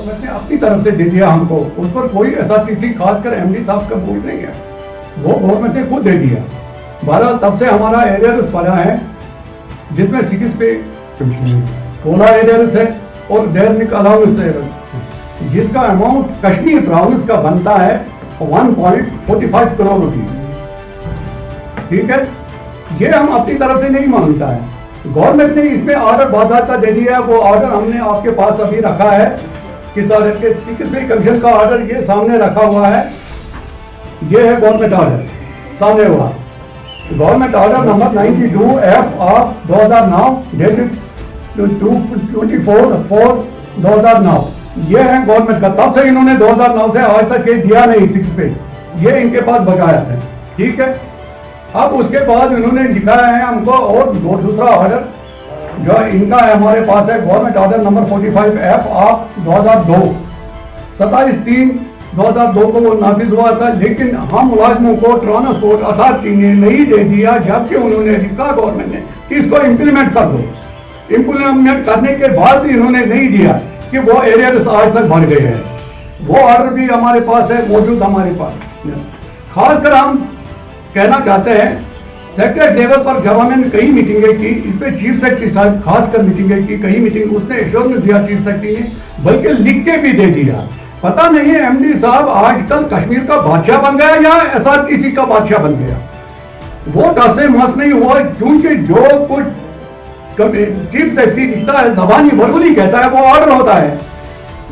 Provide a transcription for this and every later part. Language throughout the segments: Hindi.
गवर्नमेंट ने अपनी तरफ से दे दिया हमको, उस पर कोई एसआरटीसी खासकर एमडी साहब का बोझ नहीं है, वो गवर्नमेंट ने खुद दे दिया। बहरहाल तब से हमारा एरियर्स पड़ा है, जिसमें 6 पे 16 एरियर्स है और डेयरनिक अलाउंस है, जिसका अमाउंट कश्मीर प्रोविंस का बनता है 1.45 करोड़ रुपीज। ठीक है, ये हम अपनी तरफ से नहीं मांगता है, गवर्नमेंट ने इसमें ऑर्डर बाकायदा दे दिया है। वो ऑर्डर हमने आपके पास अभी रखा है कि सर किसी कमीशन का ऑर्डर ये सामने रखा हुआ है, ये है गवर्नमेंट ऑर्डर सामने हुआ, government order number 92F of 2009 dated 24/4/2009। ये है गवर्नमेंट का, तब से इन्होंने 2009 से आज तक ये दिया नहीं 6 पे, ये इनके पास बकाया था। ठीक है, अब उसके बाद इन्होंने दिखाया है हमको और दूसरा ऑर्डर जो इनका है हमारे पास है, government order number 45F of 2002 27/3/2002 को वो नाफिज हुआ था, लेकिन हम मुलाजमों को ट्रांसपोर्ट अथॉरिटी ने नहीं दे दिया, जबकि उन्होंने लिखा गवर्नमेंट ने कि इसको इम्प्लीमेंट कर दो। इम्प्लीमेंट करने के बाद भी इन्होंने नहीं दिया कि वो एरियर्स आज तक बढ़ गए हैं। वो ऑर्डर भी हमारे पास है, मौजूद हमारे पास। खासकर हम कहना चाहते हैं, सेक्रेटरी लेवल पर जब हमने कई मीटिंगें की, इस पे चीफ सेक्रेटरी साहब खासकर मीटिंगें की, कई मीटिंग उसने एश्योरेंस दिया चीफ सेक्रेटरी ने, बल्कि लिख के भी दे दिया। पता नहीं है एमडी साहब आजकल कश्मीर का बादशाह बन गया या एसआरटीसी का बादशाह बन गया, वो दस से मस नहीं हुआ, क्योंकि जो कुछ चीफ सेक्रेटरी लिखता है, जबानी वर्बली कहता है, वो ऑर्डर होता है,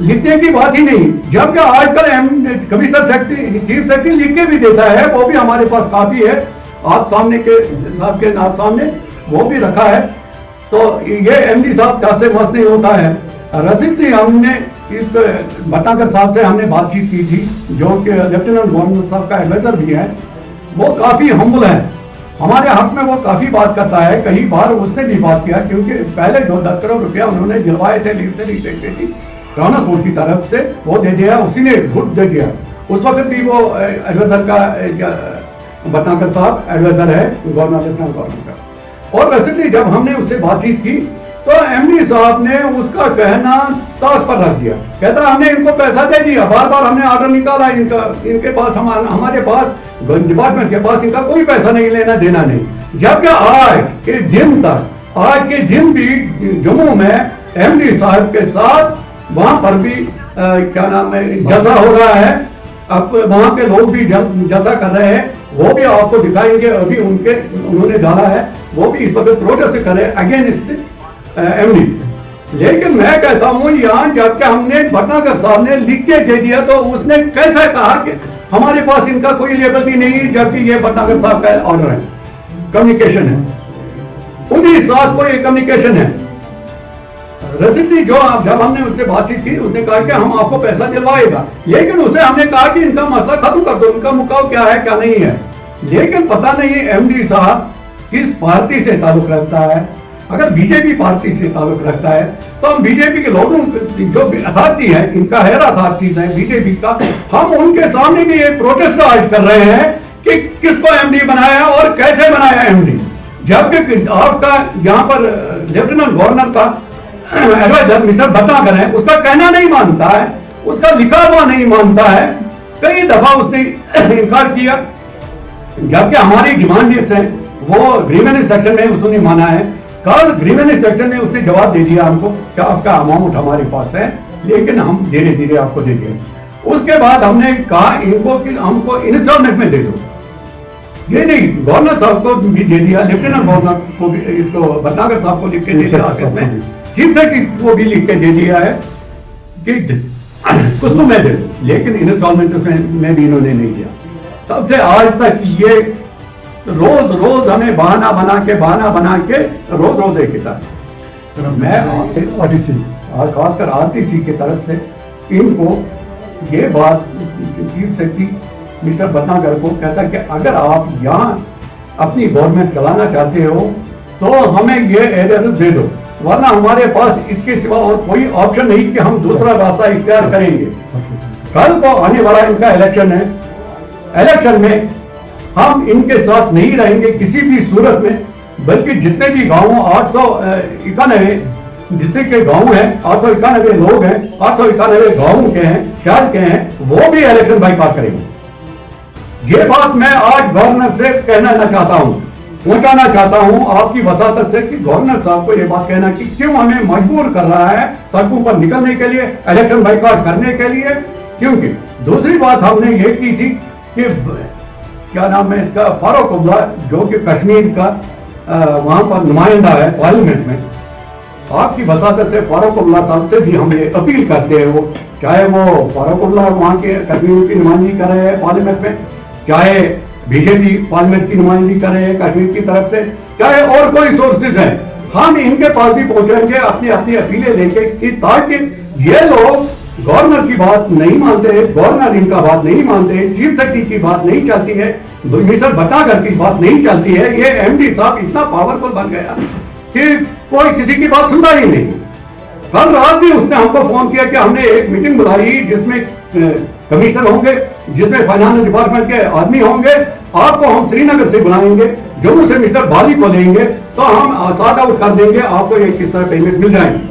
लिखने की बात ही नहीं। जबकि आजकल कमिश्नर सेक्रेटरी चीफ सेक्रेटरी लिख के भी देता है, वो भी हमारे पास काफी है, आप सामने के साहब के नाम सामने वो भी रखा है। तो ये एमडी साहब दस से मस नहीं होता है। रिसेंटली हमने इस भटनागर साहब से हमने बातचीत की थी, जो कि लेफ्टिनेंट गवर्नर साहब का एडवाइजर भी है, वो काफी हम्बल है, हमारे हक में वो काफी बात करता है। कई बार उसने भी बात किया, क्योंकि पहले जो 10 करोड़ रुपया उन्होंने दिलवाए थे लीव से थी ट्रांसपोर्ट की तरफ से, वो दे दिया, उसी ने खुद दे दिया। उस वक्त भी वो एडवाइजर का भटनागर साहब एडवाइजर है गवर्नर लेफ्टिनेंट गवर्नर का। और रिसेंटली जब हमने उससे बातचीत की तो एमडी साहब ने उसका कहना ताक पर रख दिया, कहता हमने इनको पैसा दे दिया, बार बार हमने ऑर्डर निकाला इनके पास, हमारे पास डिपार्टमेंट के पास इनका कोई पैसा नहीं, लेना देना नहीं। जबकि आज के दिन भी जम्मू में एमडी साहब के साथ वहां पर भी क्या नाम है जलसा हो रहा है, अब वहां के लोग भी जलसा कर रहे हैं, वो भी आपको दिखाएंगे। अभी उन्होंने डाला है, वो भी इस वक्त प्रोटेस्ट कर रहे हैं अगेंस्ट एमडी। लेकिन मैं कहता हूं यहाँ जबकि हमने भटनागर साहब ने लिख के दे दिया, तो उसने कैसे कहा कि हमारे पास इनका कोई लेबल भी नहीं, जबकि ये भटनागर साहब का ऑर्डर है, कम्युनिकेशन है, उन्हीं साथ कोई कम्युनिकेशन है। रिसेंटली जब हमने उससे बातचीत की, उसने कहा कि हम आपको पैसा दिलवाएगा, लेकिन उसे हमने कहा कि इनका मसला खत्म कर दो, इनका मुकाव क्या है क्या नहीं है। लेकिन पता नहीं एमडी साहब किस पार्टी से ताल्लुक रखता है। अगर बीजेपी पार्टी से ताल्लुक रखता है तो हम बीजेपी के लोगों जो अथॉरिटी है, इनका हेयर अथॉरिटीज है बीजेपी का, हम उनके सामने भी एक प्रोटेस्ट आज कर रहे हैं कि किसको एमडी बनाया और कैसे बनाया एमडी। जबकि आपका यहाँ पर लेफ्टिनेंट गवर्नर का एडवाइजर मिस्टर भटनागर है, उसका कहना नहीं मानता है, उसका लिखा हुआ नहीं मानता है, कई दफा उसने इनकार किया। जबकि हमारी डिमांड है वो ग्रीवेंस सेक्शन में उसने माना है, कल ग्रीवेंस सेक्शन में उसने जवाब दे दिया हमको कि आपका अमाउंट हमारे पास है, लेकिन हम धीरे धीरे आपको दे देंगे। उसके बाद हमने कहा इनको कि हमको इंस्टॉलमेंट में दे दो, ये नहीं, गवर्नर साहब को भी दे दिया, लेफ्टिनेंट गवर्नर को भी, इसको भटनागर साहब को लिख के दे दिया, ऑफिस में चीफ सेक्रेटरी को भी लिख के दे दिया है कि कुछ तो मैं दे दूं, लेकिन इंस्टॉलमेंट में भी इन्होंने नहीं दिया। तब से आज तक ये रोज रोज हमें बहाना बना के रोज एक किताब। मैं आरटीसी और खासकर आरटीसी की तरफ से इनको ये बात चीफ सेक्रेटरी मिस्टर भटनागर को कहता कि अगर आप यहाँ अपनी गवर्नमेंट चलाना चाहते हो तो हमें ये एरियर्स दे दो, वरना हमारे पास इसके सिवा और कोई ऑप्शन नहीं कि हम दूसरा रास्ता इख्तियार करेंगे। कल को आने वाला इनका इलेक्शन है, इलेक्शन में हम इनके साथ नहीं रहेंगे किसी भी सूरत में, बल्कि जितने भी गांवों 891 डिस्ट्रिक्ट के गांव हैं, 891 लोग हैं, 891 गांव के हैं, शहर के हैं, वो भी इलेक्शन बाइकआउट करेंगे। ये बात मैं आज गवर्नर से कहना चाहता हूं, पहुंचाना चाहता हूं आपकी वसातत से कि गवर्नर साहब को यह बात कहना कि क्यों हमें मजबूर कर रहा है सड़कों पर निकलने के लिए, इलेक्शन बाइकआउट करने के लिए। क्योंकि दूसरी बात हमने ये की थी कि क्या नाम है इसका, फारूक अब्दुल्ला जो कि कश्मीर का वहां पर नुमाइंदा है पार्लियामेंट में, आपकी वसातत से फारूक अब्दुल्ला साहब से भी हम ये अपील करते हैं, वो चाहे वो फारूक अब्दुल्ला वहां के कश्मीर की नुमाइंदगी कर रहे हैं पार्लियामेंट में, चाहे बीजेपी पार्लियामेंट की नुमाइंदगी कर रहे हैं कश्मीर की तरफ से, चाहे और कोई सोर्सेज हैं, हम इनके पास भी पहुंचेंगे अपनी अपनी अपीलें लेके कि ताकि ये लोग गवर्नर की बात नहीं मानते, गवर्नर इनका बात नहीं मानते, चीफ सेक्रेटरी की बात नहीं चलती है, मिस्टर भटनागर की बात नहीं चलती है, ये एमडी साहब इतना पावरफुल बन गया कि कोई किसी की बात सुनता ही नहीं। कल रात भी उसने हमको फोन किया कि हमने एक मीटिंग बुलाई जिसमें कमिश्नर होंगे, जिसमें फाइनेंस डिपार्टमेंट के आदमी होंगे, आपको हम श्रीनगर से बुलाएंगे, जम्मू से मिस्टर बाली को लेंगे तो हम सॉर्ट आउट कर देंगे, आपको ये किस तरह पेमेंट मिल जाएगी।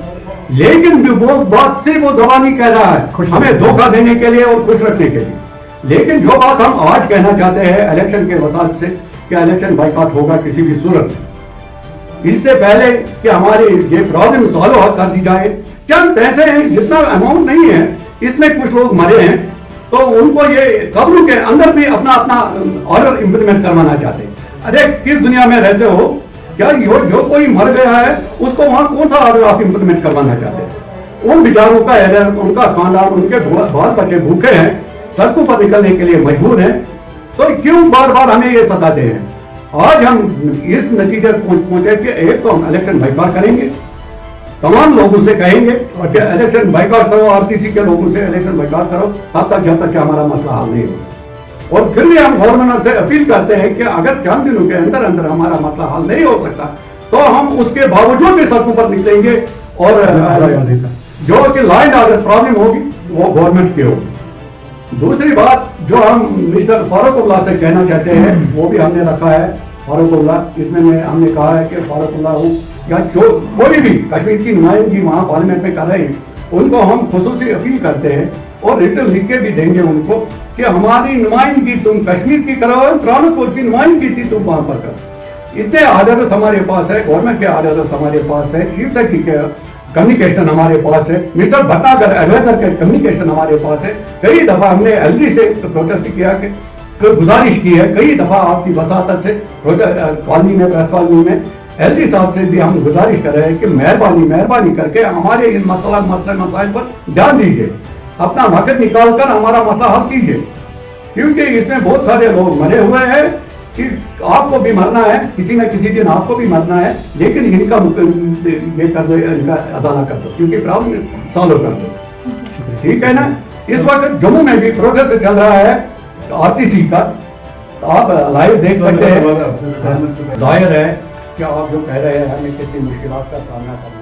लेकिन वो बात सिर्फ वो जबानी कह रहा है हमें धोखा देने के लिए और खुश रखने के लिए। लेकिन जो बात हम आज कहना चाहते हैं इलेक्शन के वसात से कि इलेक्शन बाइकआउट होगा किसी भी सूरत में, इससे पहले कि हमारी ये प्रॉब्लम सॉल्व कर दी जाए। चंद पैसे हैं, जितना अमाउंट नहीं है, इसमें कुछ लोग मरे हैं तो उनको ये कब्रों के अंदर भी अपना अपना ऑर्डर इंप्लीमेंट करवाना चाहते हैं। अरे किस दुनिया में रहते हो? क्या जो कोई मर गया है उसको वहां कौन सा ऑर्डर आप इंप्लीमेंट करवाना चाहते हैं? उन बेचारों का एरर, उनका खानदान, उनके बाल बच्चे भूखे हैं, सड़कों पर निकलने के लिए मजबूर हैं, तो क्यों बार बार हमें ये सताते हैं? आज हम इस नतीजे पहुंचे कि एक तो हम इलेक्शन बाइकआउट करेंगे, तमाम लोगों से कहेंगे और इलेक्शन बाइकआउट करो, आरटीसी के लोगों से इलेक्शन बाइकआउट करो तब तक जब तक हमारा मसला हल नहीं होगा। और फिर भी हम गवर्नर से अपील करते हैं कि अगर चंद दिनों के अंदर अंदर हमारा मसला हल नहीं हो सकता तो हम उसके बावजूद भी सड़कों पर निकलेंगे और जो कि लॉ एंड ऑर्डर प्रॉब्लम होगी वो गवर्नमेंट की होगी। दूसरी बात जो हम मिस्टर फारूक अब्दुल्ला से कहना चाहते हैं वो भी हमने रखा है, फारूक अब्दुल्ला, इसमें हमने कहा है कि फारूक अब्दुल्ला हो या जो कोई भी कश्मीर की नुमाइंदगी वहां पार्लियामेंट में कर रहे हैं उनको हम खुसूसी अपील करते हैं और रिटर्न लिख के भी देंगे उनको कि हमारी नुमाइंदगी तुम कश्मीर की करो, ट्रांसपोर्ट की नुमाइंदगी थी तुम वहां पर करो। इतने आर्डर्स हमारे पास है, गवर्नमेंट के आर्डर्स हमारे पास है, चीफ सेक्रेटरी के कम्युनिकेशन हमारे पास है, मिस्टर भटनागर एडवाइजर के कम्युनिकेशन हमारे पास है। कई दफा हमने एलजी से प्रोटेस्ट किया कि गुजारिश की है, कई दफा आपकी वसातत से कॉलोनी में, प्रेस कॉलोनी में एलजी साहब से भी हम गुजारिश कर रहे हैं कि मेहरबानी करके हमारे इन मसाइल पर ध्यान दीजिए, अपना वक्त निकाल कर हमारा मसला हल कीजिए, क्योंकि इसमें बहुत सारे लोग मरे हुए हैं कि आपको भी मरना है, किसी न किसी दिन आपको भी मरना है, लेकिन इनका ये कर दो, इनका अजाला कर दो, क्योंकि प्रॉब्लम सॉल्व कर दो। ठीक है ना? इस वक्त जम्मू में भी प्रोटेस्ट चल रहा है आरटीसी का, तो आप लाइव देख सकते हैं। जाहिर है कि आप जो कह रहे हैं हमें कितनी मुश्किलात का सामना करना